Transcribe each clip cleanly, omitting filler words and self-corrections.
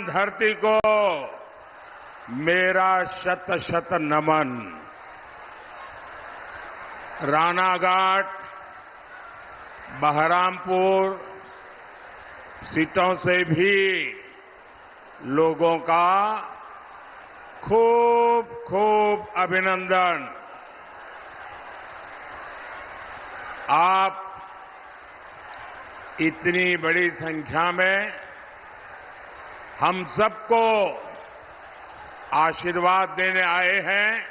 धरती को मेरा शत शत नमन। रानाघाट, बहरामपुर सीटों से भी लोगों का खूब खूब अभिनंदन। आप इतनी बड़ी संख्या में हम सबको आशीर्वाद देने आए हैं।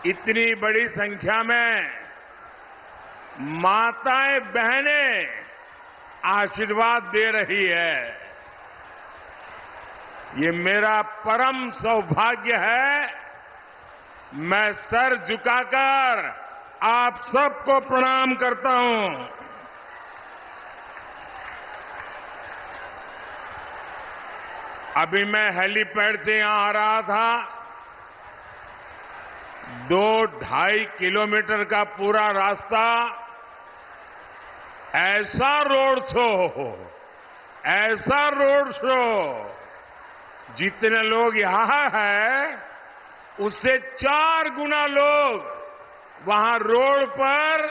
इतनी बड़ी संख्या में माताएं बहनें आशीर्वाद दे रही है। ये मेरा परम सौभाग्य है। मैं सर झुकाकर आप सबको प्रणाम करता हूं। अभी मैं हेलीपैड से यहां आ रहा था। 2-2.5 किलोमीटर का पूरा रास्ता ऐसा रोड शो जितने लोग यहां हैं उससे 4 गुना लोग वहां रोड पर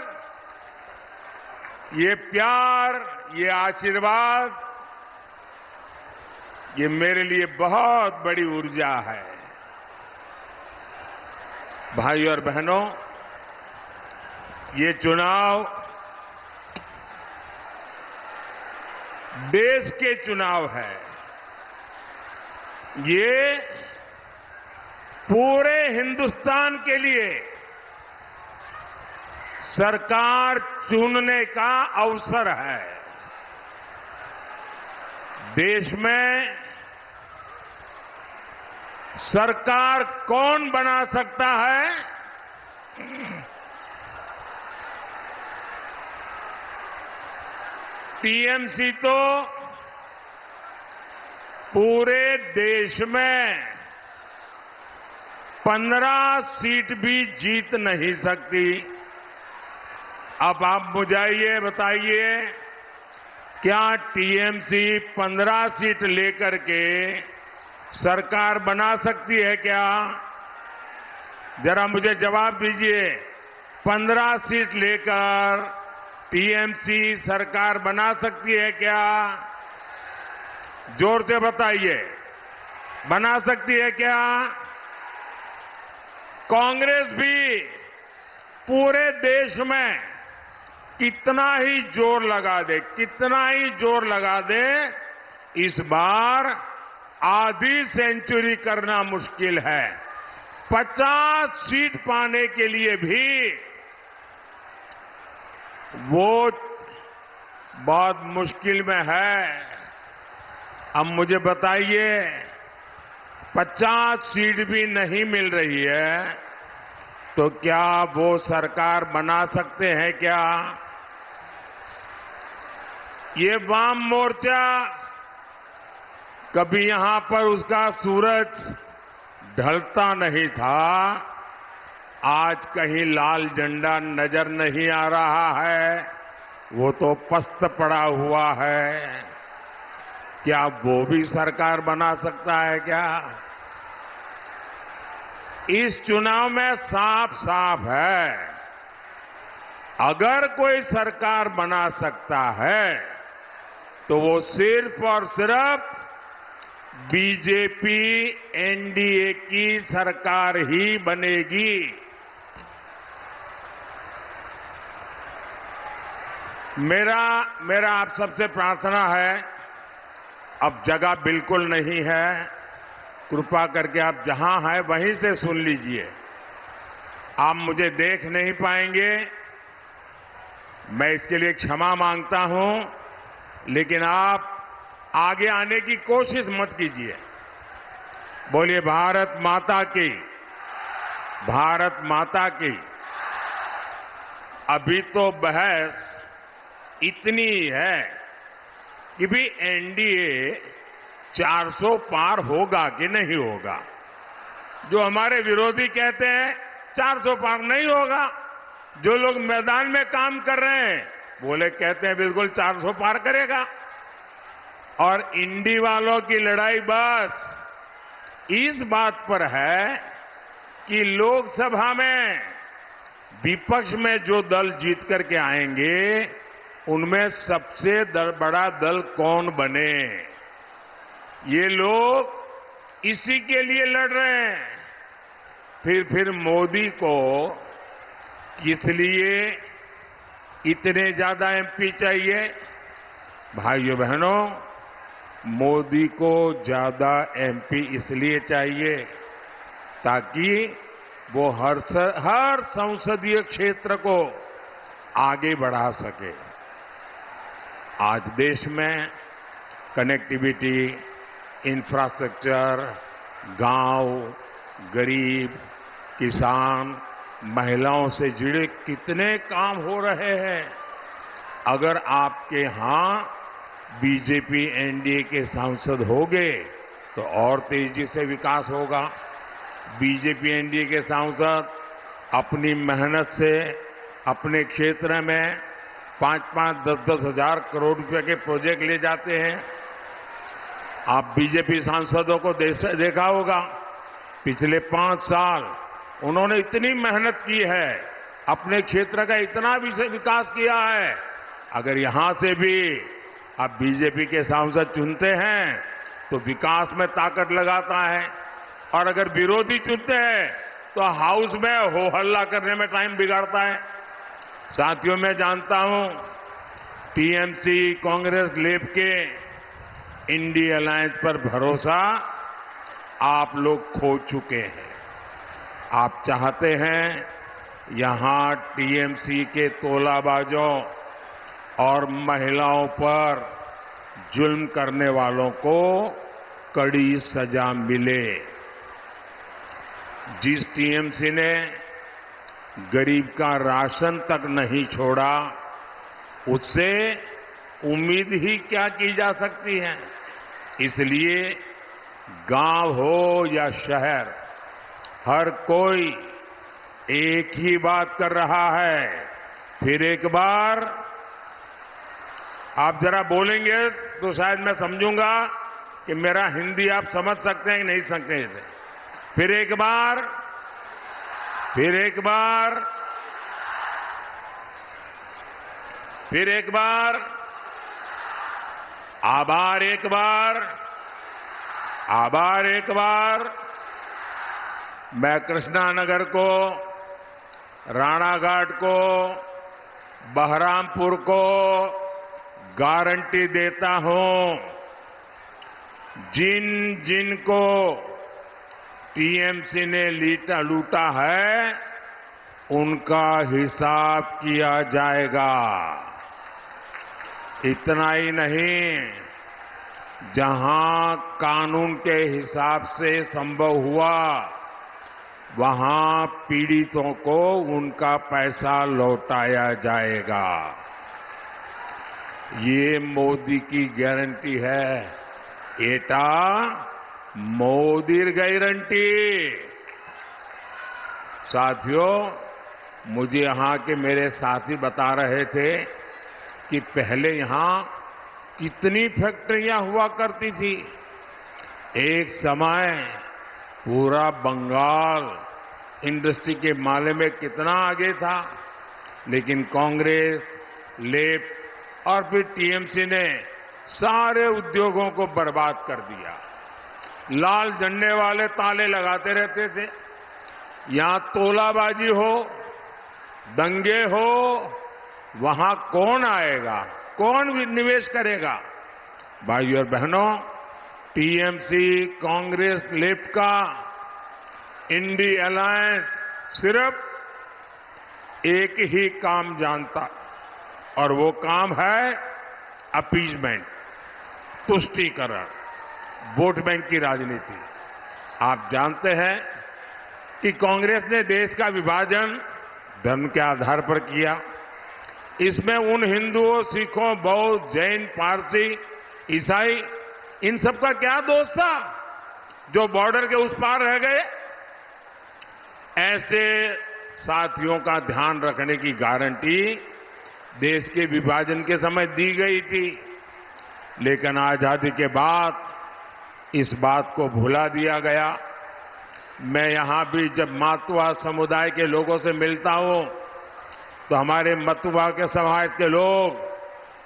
ये प्यार, ये आशीर्वाद, ये मेरे लिए बहुत बड़ी ऊर्जा है। भाई और बहनों, ये चुनाव देश के चुनाव है। ये पूरे हिंदुस्तान के लिए सरकार चुनने का अवसर है। देश में सरकार कौन बना सकता है? टीएमसी तो पूरे देश में 15 सीट भी जीत नहीं सकती। अब आप मुझे ये बताइए, क्या टीएमसी 15 सीट लेकर के सरकार बना सकती है क्या? जरा मुझे जवाब दीजिए। 15 सीट लेकर टीएमसी सरकार बना सकती है क्या? जोर से बताइए, बना सकती है क्या? कांग्रेस भी पूरे देश में कितना ही जोर लगा दे, इस बार आधी सेंचुरी करना मुश्किल है। 50 सीट पाने के लिए भी वो बहुत मुश्किल में है। अब मुझे बताइए, 50 सीट भी नहीं मिल रही है तो क्या वो सरकार बना सकते हैं क्या? ये वाम मोर्चा कभी यहां पर उसका सूरज ढलता नहीं था। आज कहीं लाल झंडा नजर नहीं आ रहा है, वो तो पस्त पड़ा हुआ है। क्या वो भी सरकार बना सकता है क्या? इस चुनाव में साफ साफ है, अगर कोई सरकार बना सकता है तो वो सिर्फ और सिर्फ बीजेपी एनडीए की सरकार ही बनेगी। मेरा आप सबसे प्रार्थना है, अब जगह बिल्कुल नहीं है, कृपा करके आप जहां हैं वहीं से सुन लीजिए। आप मुझे देख नहीं पाएंगे, मैं इसके लिए क्षमा मांगता हूं, लेकिन आप आगे आने की कोशिश मत कीजिए। बोलिए भारत माता की, भारत माता की। अभी तो बहस इतनी है कि भी एनडीए 400 पार होगा कि नहीं होगा। जो हमारे विरोधी कहते हैं 400 पार नहीं होगा, जो लोग मैदान में काम कर रहे हैं बोले कहते हैं बिल्कुल 400 पार करेगा। और इंडी वालों की लड़ाई बस इस बात पर है कि लोकसभा में विपक्ष में जो दल जीत करके आएंगे उनमें सबसे बड़ा दल कौन बने। ये लोग इसी के लिए लड़ रहे हैं। फिर मोदी को किस लिए इतने ज्यादा एमपी चाहिए? भाइयों बहनों, मोदी को ज्यादा एमपी इसलिए चाहिए ताकि वो हर संसदीय क्षेत्र को आगे बढ़ा सके। आज देश में कनेक्टिविटी, इंफ्रास्ट्रक्चर, गांव, गरीब, किसान, महिलाओं से जुड़े कितने काम हो रहे हैं। अगर आपके यहां बीजेपी एनडीए के सांसद होंगे तो और तेजी से विकास होगा। बीजेपी एनडीए के सांसद अपनी मेहनत से अपने क्षेत्र में 5-5, 10-10 हजार करोड़ रुपए के प्रोजेक्ट ले जाते हैं। आप बीजेपी सांसदों को देखा होगा, पिछले 5 साल उन्होंने इतनी मेहनत की है, अपने क्षेत्र का इतना विकास किया है। अगर यहां से भी आप बीजेपी के सांसद चुनते हैं तो विकास में ताकत लगाता है, और अगर विरोधी चुनते हैं तो हाउस में हो हल्ला करने में टाइम बिगाड़ता है। साथियों, मैं जानता हूं टीएमसी, कांग्रेस, लेफ्ट के इंडी अलायंस पर भरोसा आप लोग खो चुके हैं। आप चाहते हैं यहां टीएमसी के तोलाबाजों और महिलाओं पर जुल्म करने वालों को कड़ी सजा मिले। जिस टीएमसी ने गरीब का राशन तक नहीं छोड़ा, उससे उम्मीद ही क्या की जा सकती है। इसलिए गांव हो या शहर, हर कोई एक ही बात कर रहा है। फिर एक बार आप जरा बोलेंगे तो शायद मैं समझूंगा कि मेरा हिंदी आप समझ सकते हैं कि नहीं सकते। फिर एक बार, फिर एक बार, फिर एक बार, आभार एक बार, आभार एक बार। मैं कृष्णानगर को, राणाघाट को, बहरामपुर को गारंटी देता हूं, जिन को टीएमसी ने लूटा है उनका हिसाब किया जाएगा। इतना ही नहीं, जहां कानून के हिसाब से संभव हुआ वहां पीड़ितों को उनका पैसा लौटाया जाएगा। ये मोदी की गारंटी है। एटा मोदी गारंटी। साथियों, मुझे यहां के मेरे साथी बता रहे थे कि पहले यहां कितनी फैक्ट्रियां हुआ करती थी। एक समय पूरा बंगाल इंडस्ट्री के मामले में कितना आगे था, लेकिन कांग्रेस, लेफ्ट और फिर टीएमसी ने सारे उद्योगों को बर्बाद कर दिया। लाल झंडे वाले ताले लगाते रहते थे। यहां तोलाबाजी हो, दंगे हो, वहां कौन आएगा, कौन निवेश करेगा? भाइयों और बहनों, टीएमसी, कांग्रेस, लेफ्ट का इंडी अलायंस सिर्फ एक ही काम जानता, और वो काम है अपीजमेंट, तुष्टीकरण, वोट बैंक की राजनीति। आप जानते हैं कि कांग्रेस ने देश का विभाजन धर्म के आधार पर किया। इसमें उन हिंदुओं, सिखों, बौद्ध, जैन, पारसी, ईसाई, इन सबका क्या दोष था जो बॉर्डर के उस पार रह गए? ऐसे साथियों का ध्यान रखने की गारंटी देश के विभाजन के समय दी गई थी। लेकिन आजादी के बाद इस बात को भुला दिया गया। मैं यहां भी जब मातुआ समुदाय के लोगों से मिलता हूं तो हमारे मतुआ के समाज के लोग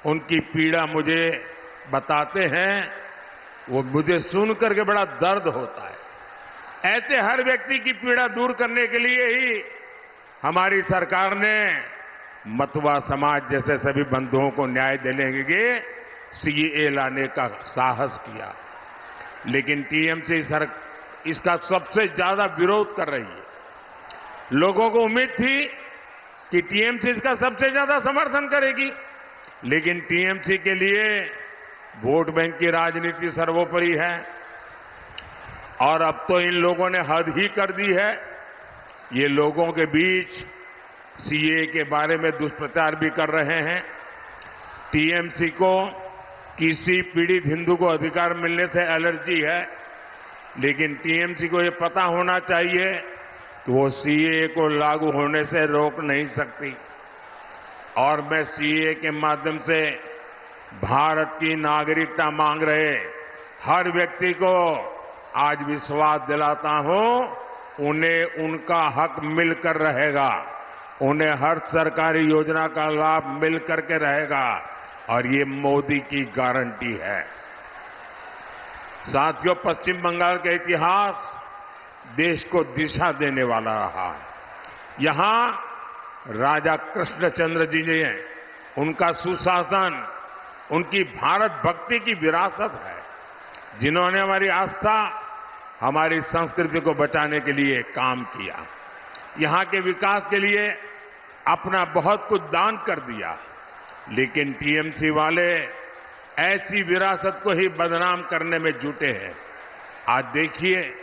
उनकी पीड़ा मुझे बताते हैं। वो मुझे सुन करके बड़ा दर्द होता है। ऐसे हर व्यक्ति की पीड़ा दूर करने के लिए ही हमारी सरकार ने मतुआ समाज जैसे सभी बंधुओं को न्याय देने के लिए सीएए लाने का साहस किया। लेकिन टीएमसी इसका सबसे ज्यादा विरोध कर रही है। लोगों को उम्मीद थी कि टीएमसी इसका सबसे ज्यादा समर्थन करेगी, लेकिन टीएमसी के लिए वोट बैंक की राजनीति सर्वोपरि है। और अब तो इन लोगों ने हद ही कर दी है। ये लोगों के बीच सीएए के बारे में दुष्प्रचार भी कर रहे हैं। टीएमसी को किसी पीड़ित हिंदू को अधिकार मिलने से एलर्जी है, लेकिन टीएमसी को ये पता होना चाहिए कि वो सीएए को लागू होने से रोक नहीं सकती। और मैं सीएए के माध्यम से भारत की नागरिकता मांग रहे हर व्यक्ति को आज विश्वास दिलाता हूं, उन्हें उनका हक मिलकर रहेगा। उन्हें हर सरकारी योजना का लाभ मिल करके रहेगा और ये मोदी की गारंटी है। साथियों, पश्चिम बंगाल का इतिहास देश को दिशा देने वाला रहा है। यहां राजा कृष्णचंद्र जी ने उनका सुशासन, उनकी भारत भक्ति की विरासत है, जिन्होंने हमारी आस्था, हमारी संस्कृति को बचाने के लिए काम किया। यहां के विकास के लिए अपना बहुत कुछ दान कर दिया। लेकिन टीएमसी वाले ऐसी विरासत को ही बदनाम करने में जुटे हैं। आज देखिए,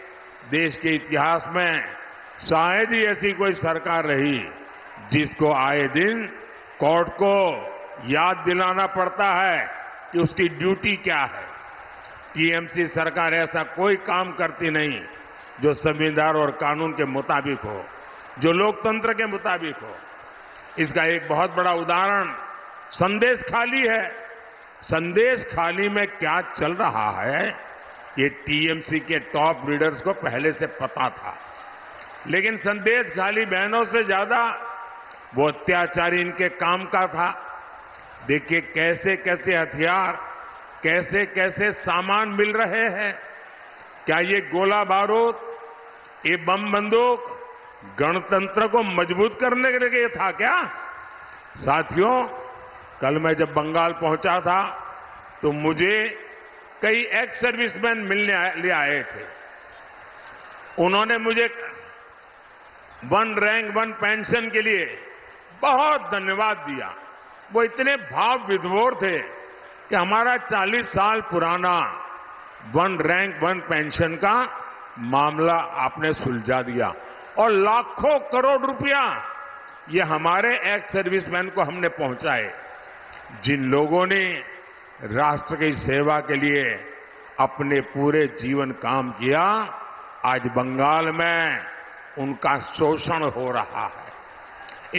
देश के इतिहास में शायद ही ऐसी कोई सरकार रही जिसको आए दिन कोर्ट को याद दिलाना पड़ता है कि उसकी ड्यूटी क्या है। टीएमसी सरकार ऐसा कोई काम करती नहीं जो संविधान और कानून के मुताबिक हो, जो लोकतंत्र के मुताबिक हो। इसका एक बहुत बड़ा उदाहरण संदेश खाली है। संदेश खाली में क्या चल रहा है, ये टीएमसी के टॉप लीडर्स को पहले से पता था। लेकिन संदेश खाली बहनों से ज्यादा वो अत्याचारी इनके काम का था। देखिए कैसे कैसे हथियार, कैसे कैसे सामान मिल रहे हैं। क्या ये गोला बारूद, ये बम बंदूक गणतंत्र को मजबूत करने के लिए था क्या? साथियों, कल मैं जब बंगाल पहुंचा था तो मुझे कई एक्स सर्विसमैन मिलने लिए आए थे। उन्होंने मुझे वन रैंक वन पेंशन के लिए बहुत धन्यवाद दिया। वो इतने भाव विभोर थे कि हमारा 40 साल पुराना वन रैंक वन पेंशन का मामला आपने सुलझा दिया और लाखों करोड़ रुपया ये हमारे एक्स सर्विसमैन को हमने पहुंचाए। जिन लोगों ने राष्ट्र की सेवा के लिए अपने पूरे जीवन काम किया, आज बंगाल में उनका शोषण हो रहा है।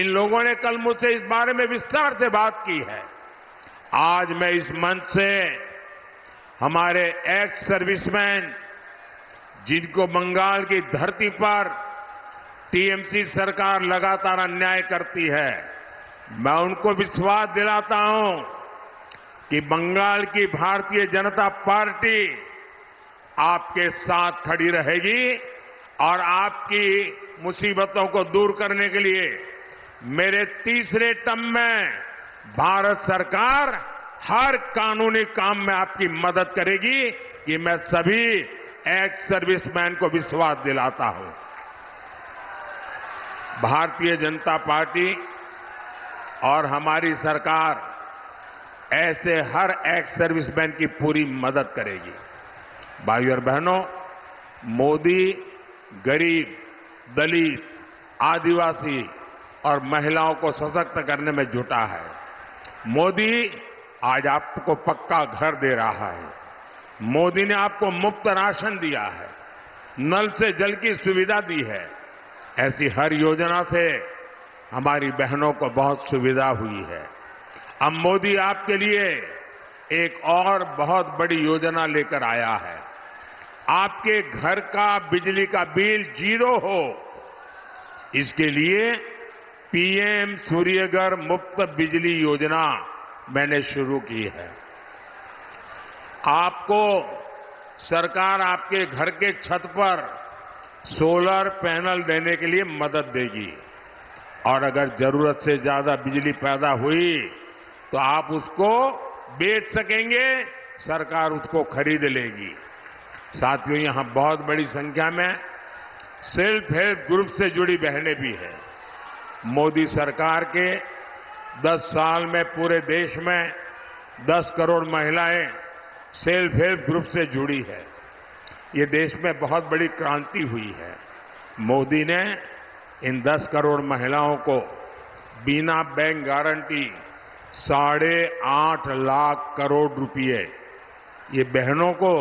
इन लोगों ने कल मुझसे इस बारे में विस्तार से बात की है। आज मैं इस मंच से हमारे एक्स सर्विसमैन, जिनको बंगाल की धरती पर टीएमसी सरकार लगातार अन्याय करती है, मैं उनको विश्वास दिलाता हूं कि बंगाल की भारतीय जनता पार्टी आपके साथ खड़ी रहेगी और आपकी मुसीबतों को दूर करने के लिए मेरे तीसरे टर्म में भारत सरकार हर कानूनी काम में आपकी मदद करेगी। ये मैं सभी एक्स सर्विसमैन को विश्वास दिलाता हूं। भारतीय जनता पार्टी और हमारी सरकार ऐसे हर एक्स सर्विसमैन की पूरी मदद करेगी। भाइयों और बहनों, मोदी गरीब, दलित, आदिवासी और महिलाओं को सशक्त करने में जुटा है। मोदी आज आपको पक्का घर दे रहा है। मोदी ने आपको मुफ्त राशन दिया है, नल से जल की सुविधा दी है। ऐसी हर योजना से हमारी बहनों को बहुत सुविधा हुई है। अब मोदी आपके लिए एक और बहुत बड़ी योजना लेकर आया है। आपके घर का बिजली का बिल 0 हो, इसके लिए पीएम सूर्यघर मुफ्त बिजली योजना मैंने शुरू की है। आपको सरकार आपके घर के छत पर सोलर पैनल देने के लिए मदद देगी और अगर जरूरत से ज्यादा बिजली पैदा हुई तो आप उसको बेच सकेंगे, सरकार उसको खरीद लेगी। साथियों, यहां बहुत बड़ी संख्या में सेल्फ हेल्प ग्रुप से जुड़ी बहनें भी हैं। मोदी सरकार के 10 साल में पूरे देश में 10 करोड़ महिलाएं सेल्फ हेल्प ग्रुप से जुड़ी है। ये देश में बहुत बड़ी क्रांति हुई है। मोदी ने इन 10 करोड़ महिलाओं को बिना बैंक गारंटी 8.5 लाख करोड़ रुपए, ये बहनों को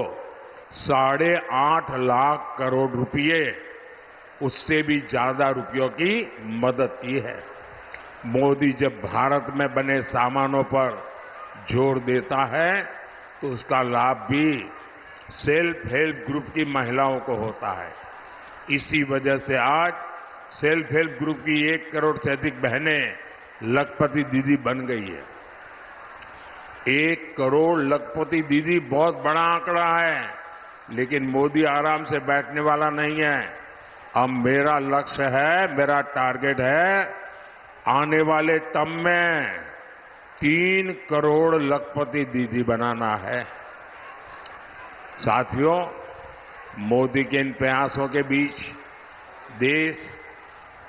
8.5 लाख करोड़ रुपए, उससे भी ज्यादा रुपयों की मदद की है। मोदी जब भारत में बने सामानों पर जोर देता है तो उसका लाभ भी सेल्फ हेल्प ग्रुप की महिलाओं को होता है। इसी वजह से आज सेल्फ हेल्प ग्रुप की 1 करोड़ से अधिक बहनें लखपति दीदी बन गई है। 1 करोड़ लखपति दीदी बहुत बड़ा आंकड़ा है, लेकिन मोदी आराम से बैठने वाला नहीं है। अब मेरा लक्ष्य है, मेरा टारगेट है, आने वाले टर्म में 3 करोड़ लखपति दीदी बनाना है। साथियों, मोदी के इन प्रयासों के बीच देश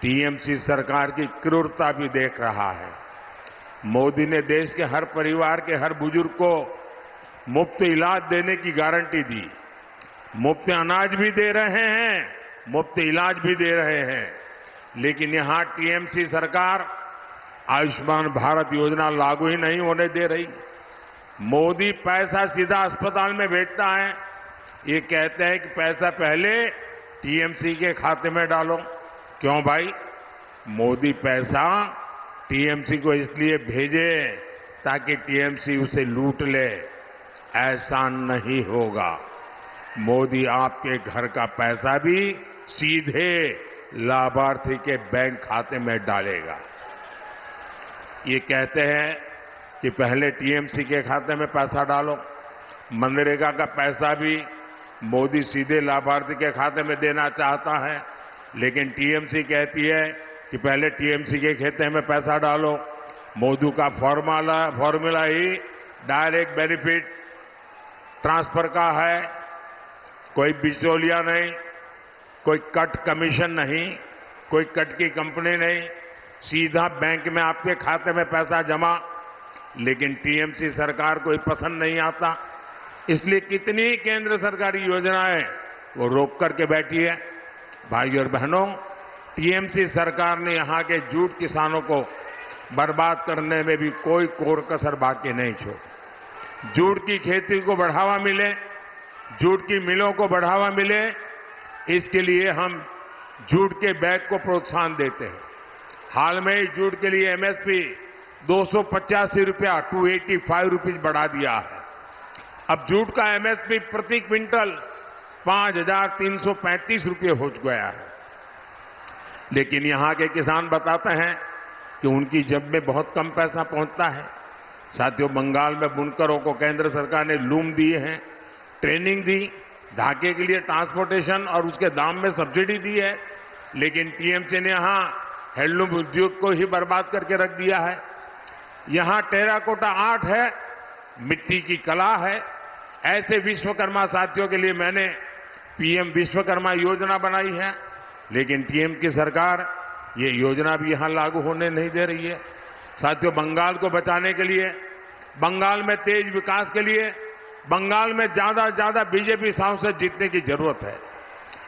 टीएमसी सरकार की क्रूरता भी देख रहा है। मोदी ने देश के हर परिवार के हर बुजुर्ग को मुफ्त इलाज देने की गारंटी दी, मुफ्त अनाज भी दे रहे हैं, मुफ्त इलाज भी दे रहे हैं। लेकिन यहां टीएमसी सरकार आयुष्मान भारत योजना लागू ही नहीं होने दे रही। मोदी पैसा सीधा अस्पताल में भेजता है। ये कहते हैं कि पैसा पहले टीएमसी के खाते में डालो। क्यों भाई? मोदी पैसा टीएमसी को इसलिए भेजे ताकि टीएमसी उसे लूट ले। ऐसा नहीं होगा। मोदी आपके घर का पैसा भी सीधे लाभार्थी के बैंक खाते में डालेगा। ये कहते हैं कि पहले टीएमसी के खाते में पैसा डालो। मनरेगा का पैसा भी मोदी सीधे लाभार्थी के खाते में देना चाहता है, लेकिन टीएमसी कहती है कि पहले टीएमसी के खाते में पैसा डालो। मोदी का फॉर्मूला ही डायरेक्ट बेनिफिट ट्रांसफर का है। कोई बिचौलिया नहीं, कोई कट कमीशन नहीं, कोई कट की कंपनी नहीं, सीधा बैंक में आपके खाते में पैसा जमा। लेकिन टीएमसी सरकार को पसंद नहीं आता, इसलिए कितनी केंद्र सरकारी योजनाएं वो रोक करके बैठी है। भाइयों और बहनों, टीएमसी सरकार ने यहां के जूट किसानों को बर्बाद करने में भी कोई कोर कसर बाकी नहीं छोड़ी। जूट की खेती को बढ़ावा मिले, जूट की मिलों को बढ़ावा मिले, इसके लिए हम जूट के बैग को प्रोत्साहन देते हैं। हाल में ही जूट के लिए एमएसपी 285 रुपया 285 रुपीज बढ़ा दिया है। अब जूट का एमएसपी प्रति क्विंटल 5,335 रुपये हो गया है। लेकिन यहां के किसान बताते हैं कि उनकी जेब में बहुत कम पैसा पहुंचता है। साथियों, बंगाल में बुनकरों को केंद्र सरकार ने लूम दिए हैं, ट्रेनिंग दी, धागे के लिए ट्रांसपोर्टेशन और उसके दाम में सब्सिडी दी है। लेकिन टीएमसी ने यहां हैंडलूम उद्योग को ही बर्बाद करके रख दिया है। यहां टेराकोटा आर्ट है, मिट्टी की कला है। ऐसे विश्वकर्मा साथियों के लिए मैंने पीएम विश्वकर्मा योजना बनाई है, लेकिन टीएम की सरकार ये योजना भी यहां लागू होने नहीं दे रही है। साथियों, बंगाल को बचाने के लिए, बंगाल में तेज विकास के लिए, बंगाल में ज्यादा से ज्यादा बीजेपी सांसद जीतने की जरूरत है।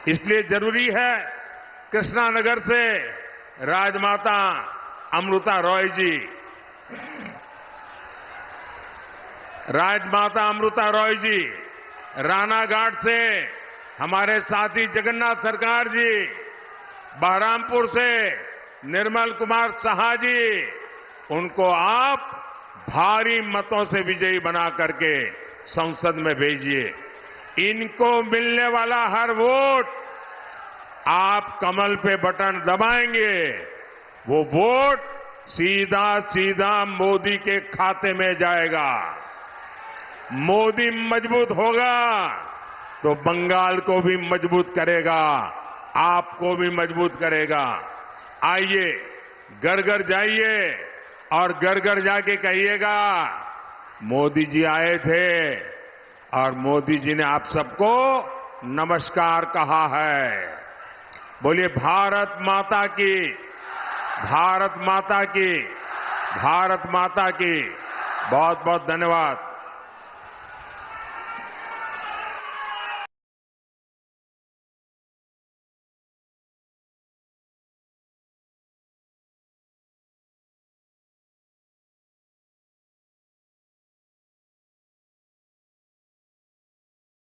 इसलिए जरूरी है कृष्णानगर से राजमाता अमृता रॉय जी, राजमाता अमृता रॉय जी, रानाघाट से हमारे साथी जगन्नाथ सरकार जी, बहरामपुर से निर्मल कुमार साहा जी, उनको आप भारी मतों से विजयी बना करके संसद में भेजिए। इनको मिलने वाला हर वोट आप कमल पे बटन दबाएंगे, वो वोट सीधा सीधा मोदी के खाते में जाएगा। मोदी मजबूत होगा तो बंगाल को भी मजबूत करेगा, आपको भी मजबूत करेगा। आइए घर घर जाइए और घर घर जाके कहिएगा मोदी जी आए थे और मोदी जी ने आप सबको नमस्कार कहा है। बोलिए भारत माता की, भारत माता की, भारत माता की। बहुत बहुत धन्यवाद।